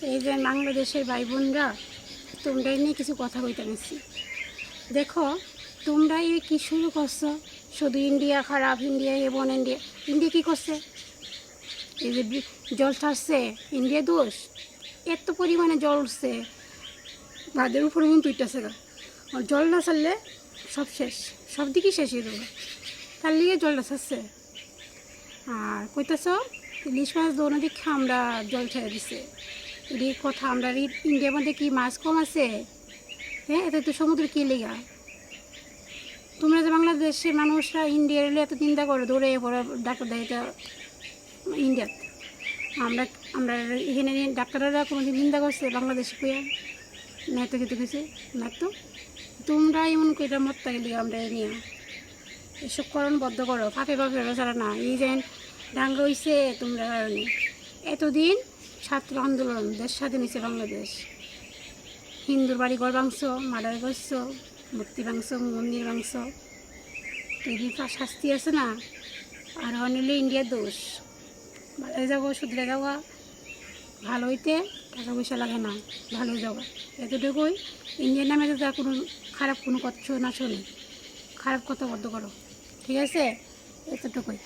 এই যে বাংলাদেশের ভাই বোনরা, তোমরাই নিয়ে কিছু কথা কইতে নিচ্ছি। দেখো, তোমরা এই কী শুরু করছো, শুধু ইন্ডিয়া খারাপ, ইন্ডিয়া এবং ইন্ডিয়া ইন্ডিয়া কী করছে? এই যে জল ছাড়ছে, ইন্ডিয়া দোষ? এত পরিমাণে জল উঠছে, বাঁধের উপরে কিন্তু উঠতেছে গা। আর জল না ছাড়লে সব শেষ, সব দিকেই শেষ হয়ে যাবে। তার লিগে জলটা ছাড়ছে। আর কইতেছ ইলিশ মাছ দৌড় দিকে আমরা জল ছেড়ে দিছে, এটি কথা। আমরা ইন্ডিয়ার মধ্যে কি মাছ কম আছে? হ্যাঁ, এত তো সমুদ্র কী লেগা? তোমরা যে বাংলাদেশের মানুষরা ইন্ডিয়ার এলে এত চিন্তা করো, দৌড়ে পড়ে ডাক্তার দেয় এটা ইন্ডিয়াত। আমরা আমরা এখানে ডাক্তাররা কোনো দিন চিন্তা করছে বাংলাদেশে কুয়া? না তো কিছু কিছু না তো। তোমরা এমন করে মরতে গেলে আমরা নিয়ে এসব করণ বদ্ধ করো, ফাঁপে ফাঁপে ছাড়া না। এই যে ডাঙ্গা হইছে তোমরা কারণে। এতদিন ছাত্র আন্দোলন, দেশ স্বাধীন হয়েছে বাংলাদেশ। হিন্দুর বাড়ি ঘর ভাঙছ, মার্ডার করছ, মূর্তি ভাঙছ, মন্দির ভাঙছ, তৈরি শাস্তি আছে না? আর অনিলে ইন্ডিয়ার দোষ। ভালো যাবো, শুধরে যাওয়া, ভালো হইতে টাকা পয়সা লাগে না, ভালো যাওয়া এতটুকুই। ইন্ডিয়ার নামে তো কোনো খারাপ কোনো কথা না শোনে, খারাপ কথা বদ্ধ করো, ঠিক আছে? এতটুকুই।